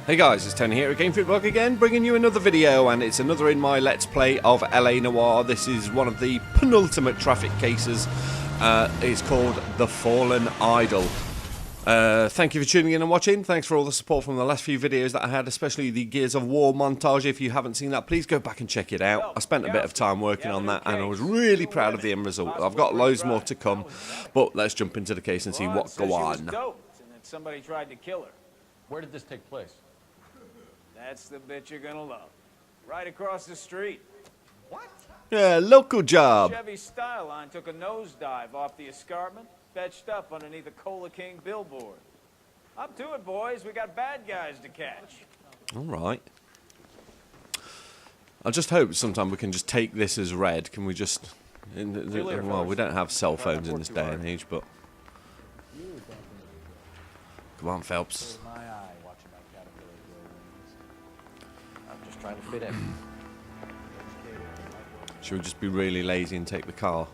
Hey guys, it's Tony here at Game Freak Blog again, bringing you another video, and it's another in my Let's Play of L.A Noire. This is one of the penultimate traffic cases. It's called The Fallen Idol. Thank you for tuning in and watching. Thanks for all the support from the last few videos that I had, especially the Gears of War montage. If you haven't seen that, please go back and check it out. I spent a bit of time working on that, and I was really proud of the end result. I've got loads more to come, but let's jump into the case and see what go on. Somebody tried to kill her. Where did this take place? That's the bit you're gonna love. Right across the street. What? Yeah, local job. Chevy Styline took a nosedive off the escarpment, fetched up underneath a Cola King billboard. Up to it, boys. We got bad guys to catch. All right. I just hope sometime we can just take this as read. Can we just... well, we don't have cell phones in this day and age, but... Come on, Phelps. Trying to fit in. Should we just be really lazy and take the car?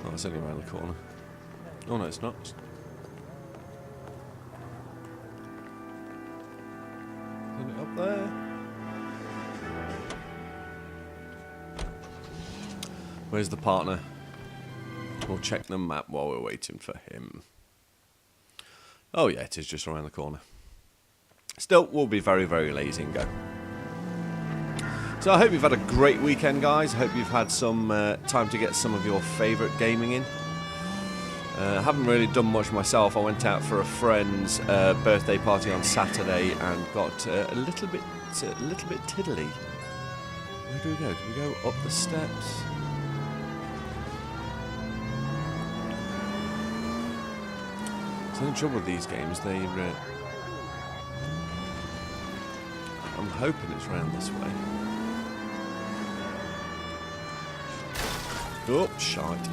Oh, it's only around the corner. Oh no, it's not. Is it up there? Where's the partner? We'll check the map while we're waiting for him. Oh yeah, it is just around the corner. Still, we'll be very, very lazy and go. So I hope you've had a great weekend, guys. I hope you've had some time to get some of your favourite gaming in. I haven't really done much myself. I went out for a friend's birthday party on Saturday and got a little bit tiddly. Where do we go? Do we go up the steps? The only trouble with these games, I'm hoping it's round this way. Oh, shite.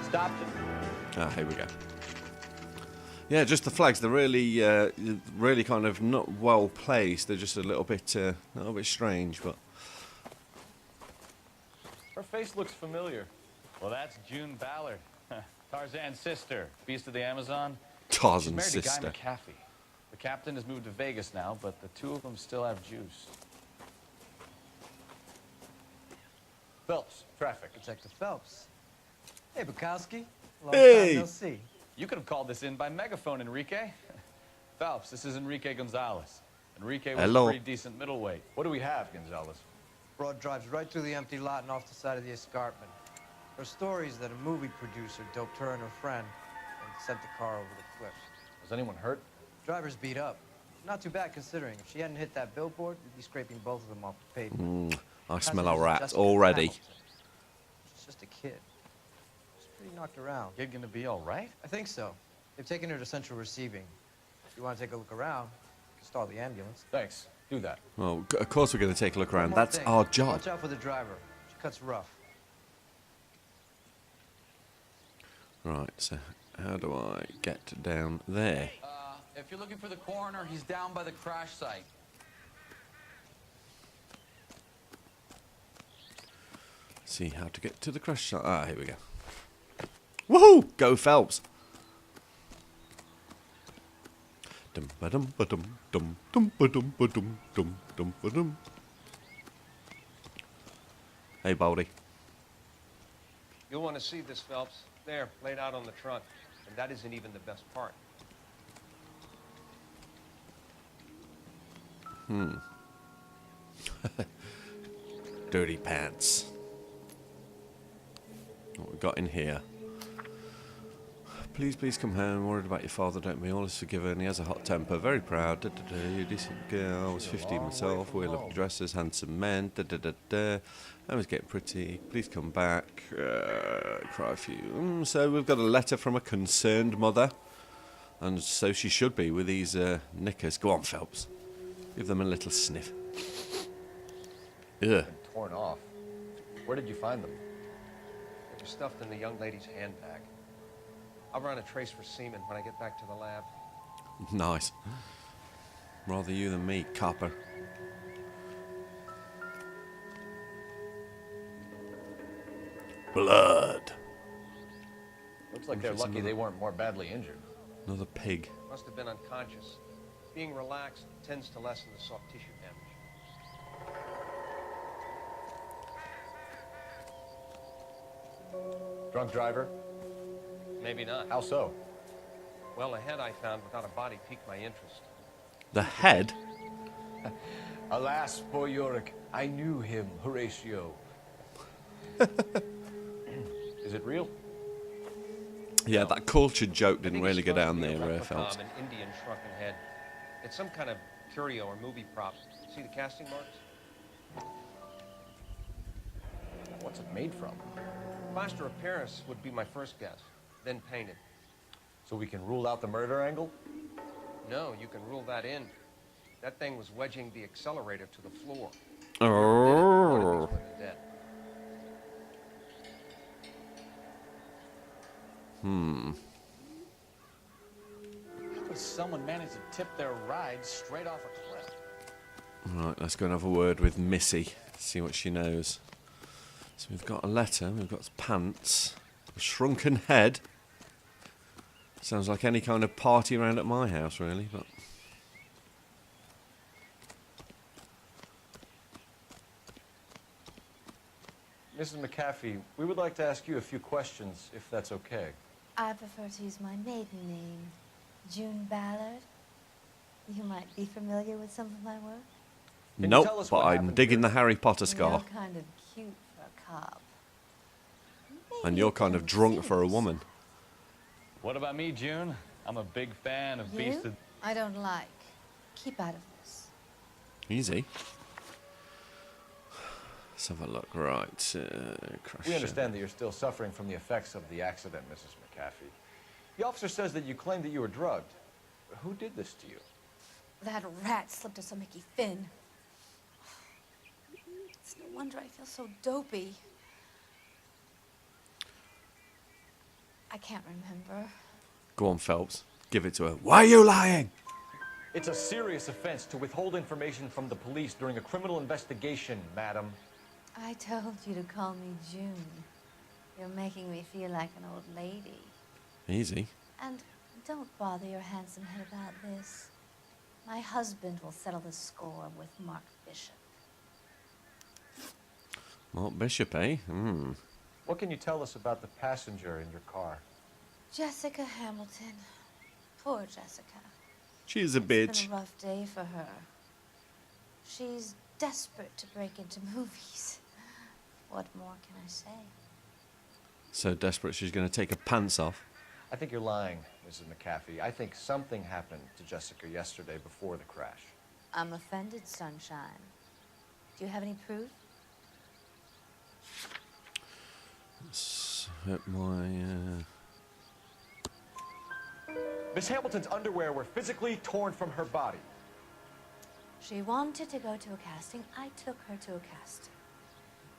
Stopped it. Ah, here we go. Yeah, just the flags. They're really kind of not well placed. They're just a little bit strange, but. Her face looks familiar. Well, that's June Ballard, Tarzan's sister, Beast of the Amazon. Tarzan's sister. She's married to Guy McAfee. The captain has moved to Vegas now, but the two of them still have juice. Phelps, traffic. Detective Phelps. Hey, Bukowski. Long Hey. time no see. You could have called this in by megaphone, Enrique. Phelps, this is Enrique Gonzalez. Enrique was Hello. a pretty decent middleweight. What do we have, Gonzalez? Broad drives right through the empty lot and off the side of the escarpment. Her story is that a movie producer doped her and her friend and sent the car over the cliff. Was anyone hurt? Driver's beat up. Not too bad considering. If she hadn't hit that billboard, we'd be scraping both of them off the pavement. I smell a rat already. She's just a kid. She's pretty knocked around. Kid gonna be all right? I think so. They've taken her to central receiving. If you want to take a look around, you can stall the ambulance. Thanks. Do that. Well, of course we're going to take a look around. One more That's thing. our job. Watch out for the driver. She cuts rough. Right, so how do I get down there? If you're looking for the coroner, he's down by the crash site. See how to get to the crash site. Ah, here we go. Woohoo! Go Phelps! Dum ba dum ba dum dum dum ba dum ba dum dum dum ba dum. Hey, Baldy. You'll want to see this, Phelps. There, laid out on the trunk. And that isn't even the best part. Dirty pants. What we got in here? Please come home. Worried about your father, don't be. All is forgiven. He has a hot temper. Very proud. You decent girl. I was 15 myself. We love dresses. Handsome men. I was getting pretty. Please come back. Cry for you. So we've got a letter from a concerned mother, and so she should be with these knickers. Go on, Phelps. Give them a little sniff. Ugh. Torn off. Where did you find them? They were stuffed in the young lady's handbag. I'll run a trace for semen when I get back to the lab. Nice. Rather you than me, copper. Blood. Looks like they're it's lucky another- they weren't more badly injured. Another pig. Must have been unconscious. Being relaxed tends to lessen the soft tissue damage. Drunk driver? Maybe not. How so? Well, the head I found without a body piqued my interest. The head? Alas, poor Yorick. I knew him, Horatio. Is it real? Yeah, that cultured joke I didn't think really it's go supposed down to be a there, replica Phelps. of an Indian shrunken head. It's some kind of curio or movie prop. See the casting marks? What's it made from? Plaster of Paris would be my first guess, then painted. So we can rule out the murder angle? No, you can rule that in. That thing was wedging the accelerator to the floor. Oh. One of these women dead. How could someone manage to tip their ride straight off a cliff? Right, let's go and have a word with Missy, see what she knows. So we've got a letter, we've got pants, a shrunken head. Sounds like any kind of party around at my house, really, but... Mrs. McAfee, we would like to ask you a few questions, if that's okay. I prefer to use my maiden name, June Ballard. You might be familiar with some of my work. Can you tell Nope, us but what I'm happened digging here? the Harry Potter You're scar. kind of cute for a cop. And Maybe you're you kind can of drunk for a serious. woman. What about me, June? I'm a big fan of You? Beast of... I don't like. Keep out of this. Easy. Let's have a look. Right. We understand that you're still suffering from the effects of the accident, Mrs. McAfee. The officer says that you claimed that you were drugged. Who did this to you? That rat slipped us a Mickey Finn. It's no wonder I feel so dopey. I can't remember. Go on, Phelps. Give it to her. Why are you lying? It's a serious offense to withhold information from the police during a criminal investigation, madam. I told you to call me June. You're making me feel like an old lady. Easy. And don't bother your handsome head about this. My husband will settle the score with Mark Bishop. Mark Bishop, eh? Hmm. What can you tell us about the passenger in your car? Jessica Hamilton. Poor Jessica. She's a It's bitch. been a rough day for her. She's desperate to break into movies. What more can I say? So desperate she's going to take her pants off. I think you're lying, Mrs. McAfee. I think something happened to Jessica yesterday before the crash. I'm offended, Sunshine. Do you have any proof? Let's hit my... Miss Hamilton's underwear were physically torn from her body. She wanted to go to a casting. I took her to a casting.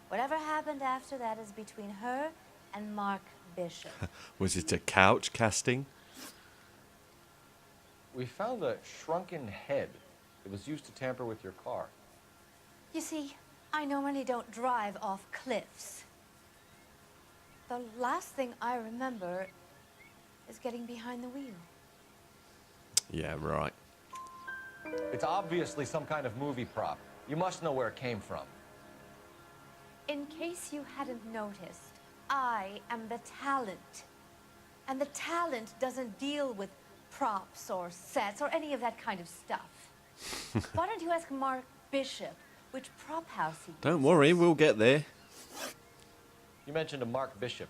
Whatever happened after that is between her and Mark Bishop. Was it a couch casting? We found a shrunken head that was used to tamper with your car. You see, I normally don't drive off cliffs. The last thing I remember is getting behind the wheel. Yeah, right. It's obviously some kind of movie prop. You must know where it came from. In case you hadn't noticed, I am the talent. And the talent doesn't deal with props or sets or any of that kind of stuff. Why don't you ask Mark Bishop which prop house he Don't uses? worry, we'll get there. You mentioned a Mark Bishop.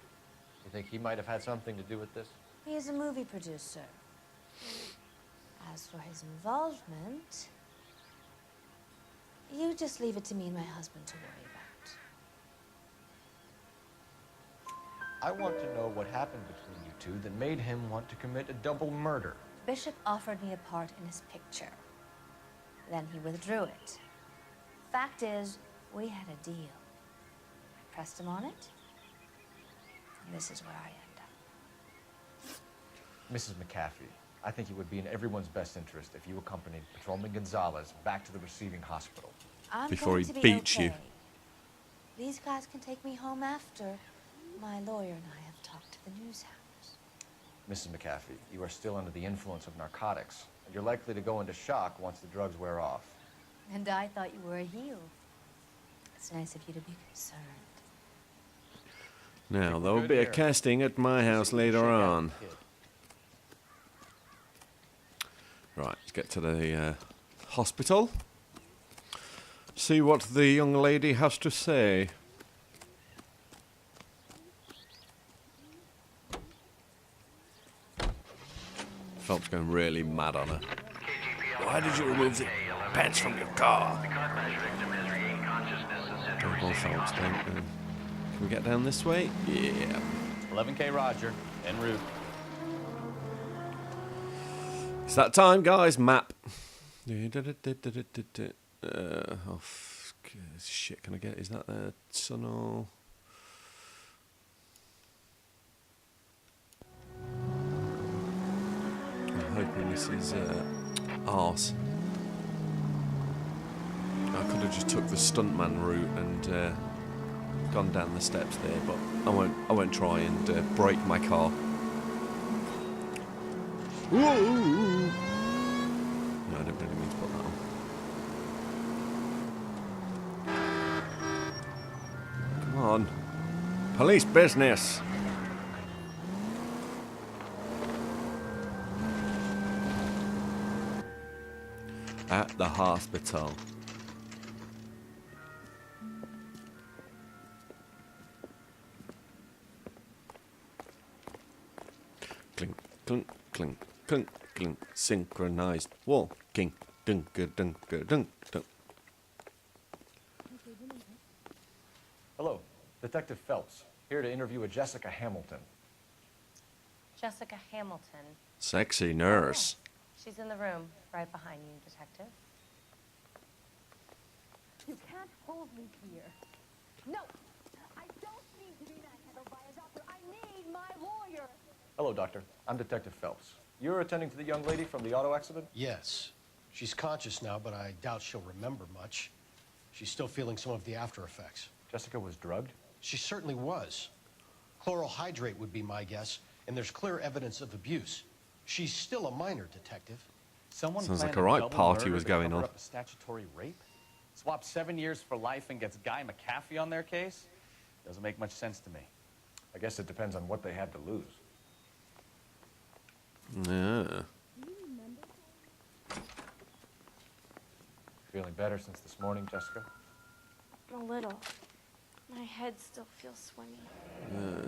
You think he might have had something to do with this? He is a movie producer. As for his involvement, you just leave it to me and my husband to worry about. I want to know what happened between you two that made him want to commit a double murder. Bishop offered me a part in his picture. Then he withdrew it. Fact is, we had a deal. I pressed him on it, and this is where I end up. Mrs. McAfee, I think it would be in everyone's best interest if you accompanied Patrolman Gonzalez back to the receiving hospital. I'm Before going he to be beats you. okay. These guys can take me home after. My lawyer and I have talked to the news house. Mrs. McAfee, you are still under the influence of narcotics, and you're likely to go into shock once the drugs wear off. And I thought you were a heel. It's nice of you to be concerned. Now, there will be a casting at my house later on. Right, let's get to the hospital. See what the young lady has to say. Phelps going really mad on her. Why did you remove the pants from your car? Come on, Phelps, can we get down this way? Yeah. 11K Roger, en route. It's that time, guys. Map. Shit, can I get... Is that the tunnel? I'm hoping this is arse. I could have just took the stuntman route and gone down the steps there, but I won't try and break my car. Whoa! No, I don't really mean to put that on. Come on. Police business. At the hospital. Clink, clink, clink, clink, clink. Synchronized walking. Dunk, dunk, dunk, dunk. Hello, Detective Phelps, here to interview a Jessica Hamilton. Jessica Hamilton. Sexy nurse. She's in the room, right behind you, Detective. You can't hold me here. No, I don't need to be manhandled by a doctor. I need my lawyer. Hello, Doctor. I'm Detective Phelps. You're attending to the young lady from the auto accident? Yes. She's conscious now, but I doubt she'll remember much. She's still feeling some of the after effects. Jessica was drugged? She certainly was. Chloral hydrate would be my guess, and there's clear evidence of abuse. She's still a minor, Detective. Someone Sounds like planned a right double party murder was to going cover on. up a statutory rape? Swap 7 years for life and gets Guy McAfee on their case? Doesn't make much sense to me. I guess it depends on what they had to lose. Yeah. Feeling better since this morning, Jessica? A little. My head still feels swimmy.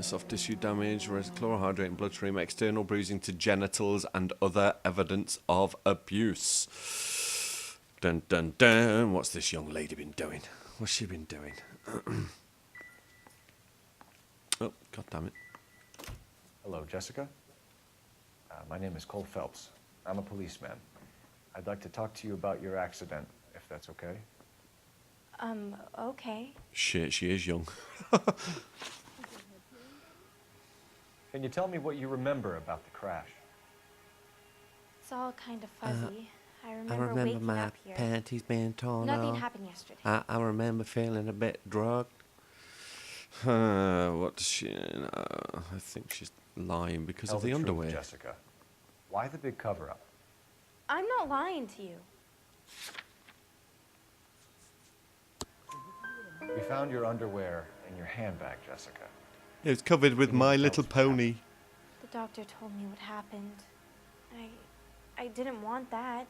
Soft tissue damage, chlorohydrate in bloodstream, external bruising to genitals, and other evidence of abuse. Dun dun dun. What's this young lady been doing? What's she been doing? Oh, god damn it. Hello, Jessica. My name is Cole Phelps. I'm a policeman. I'd like to talk to you about your accident, if that's okay. Okay. Shit, she is young. Can you tell me what you remember about the crash? It's all kind of fuzzy. I I remember remember waking my up here. panties being torn Nothing off. happened yesterday. I remember feeling a bit drugged. What does she... I think she's lying because Tell of the truth, underwear. Jessica. Why the big cover-up? I'm not lying to you. We found your underwear in your handbag, Jessica. It was covered with You My didn't Little tell us what Pony. The doctor told me what happened. I didn't want that.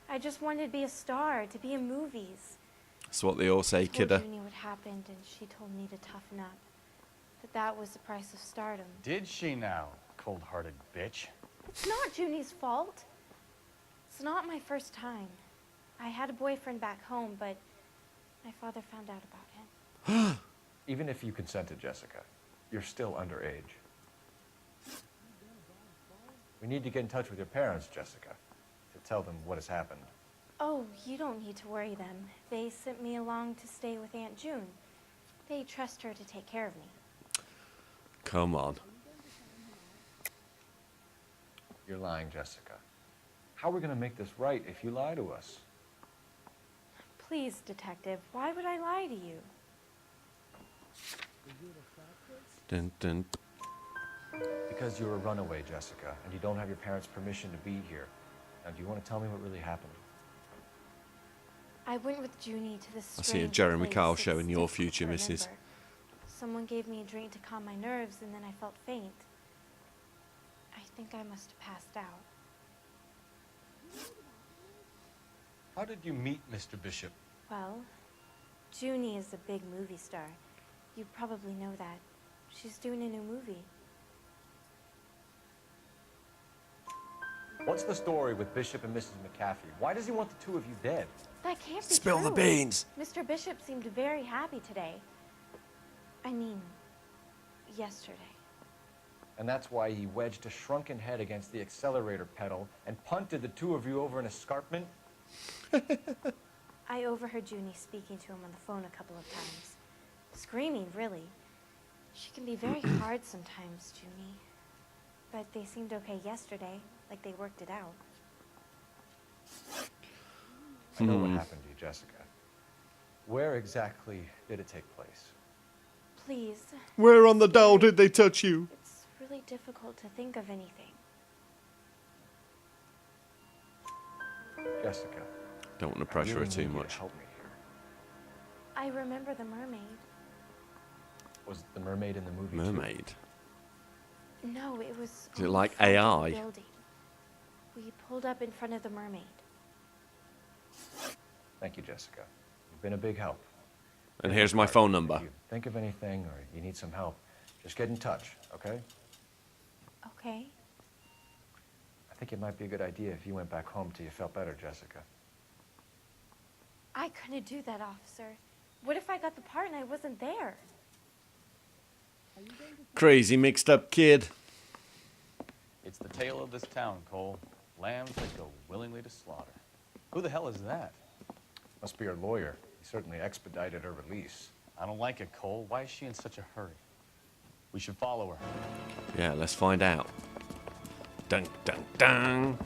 I just wanted to be a star, to be in movies. That's what they all say, I told kidder. Junie what happened, and she told me to toughen up. That was the price of stardom. Did she now, cold-hearted bitch? It's not Junie's fault. It's not my first time. I had a boyfriend back home, but my father found out about him. Even if you consented, Jessica, you're still underage. We need to get in touch with your parents, Jessica, to tell them what has happened. Oh, you don't need to worry them. They sent me along to stay with Aunt June. They trust her to take care of me. Come on. You're lying, Jessica. How are we going to make this right if you lie to us? Please, Detective, why would I lie to you? Dun, dun. Because you're a runaway, Jessica, and you don't have your parents' permission to be here. Now, do you want to tell me what really happened? I went with Junie to this I see a strange Jeremy place. Kyle It's showing your difficult future, to missus. remember. Someone gave me a drink to calm my nerves, and then I felt faint. I think I must have passed out. How did you meet Mr. Bishop? Well, Junie is a big movie star. You probably know that. She's doing a new movie. What's the story with Bishop and Mrs. McAfee? Why does he want the two of you dead? That can't be Spill the true. beans. Mr. Bishop seemed very happy today. I mean, yesterday. And that's why he wedged a shrunken head against the accelerator pedal and punted the two of you over an escarpment? I overheard Junie speaking to him on the phone a couple of times. Screaming, really. She can be very hard sometimes, Junie. But they seemed okay yesterday, like they worked it out. I know what happened to you, Jessica. Where exactly did it take place? Please. Where on the doll did they touch you? It's really difficult to think of anything. Jessica. Don't want to pressure her too much. Help me here. I remember the mermaid. Was the mermaid in the movie too? Mermaid. No, it was. Is it on the like front of the AI? building. We pulled up in front of the mermaid. Thank you, Jessica. You've been a big help. And here's my phone number. If you think of anything or you need some help, just get in touch, okay? Okay. I think it might be a good idea if you went back home till you felt better, Jessica. I couldn't do that, officer. What if I got the part and I wasn't there? Crazy mixed up kid. It's the tale of this town, Cole. Lambs that go willingly to slaughter. Who the hell is that? Must be her lawyer. He certainly expedited her release. I don't like it, Cole. Why is she in such a hurry? We should follow her. Yeah, let's find out. Dun dun dun.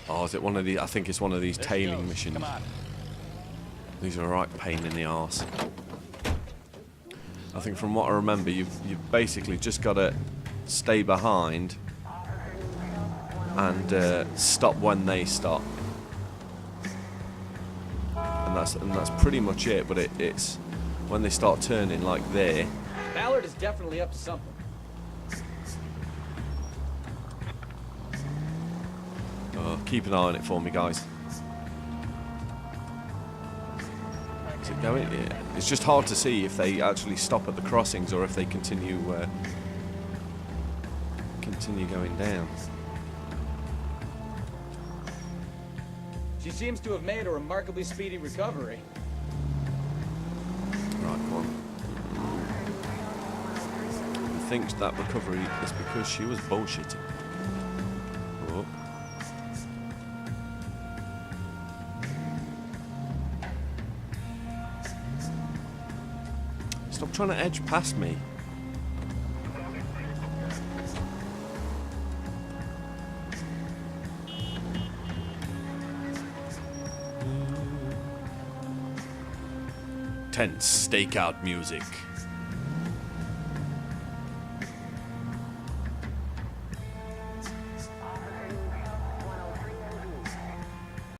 Oh, is it one of the? I think it's one of these There she tailing goes. missions. Come on. These are a right pain in the arse. I think from what I remember, you've basically just got to stay behind and stop when they stop, and that's pretty much it. But it's when they start turning like there. Ballard is definitely up to something. Keep an eye on it for me, guys. Is it going? Yeah. It's just hard to see if they actually stop at the crossings or if they continue going down. She seems to have made a remarkably speedy recovery. Right, come on. I think that recovery is because she was bullshitting. Oh. Stop trying to edge past me. Tense stakeout music.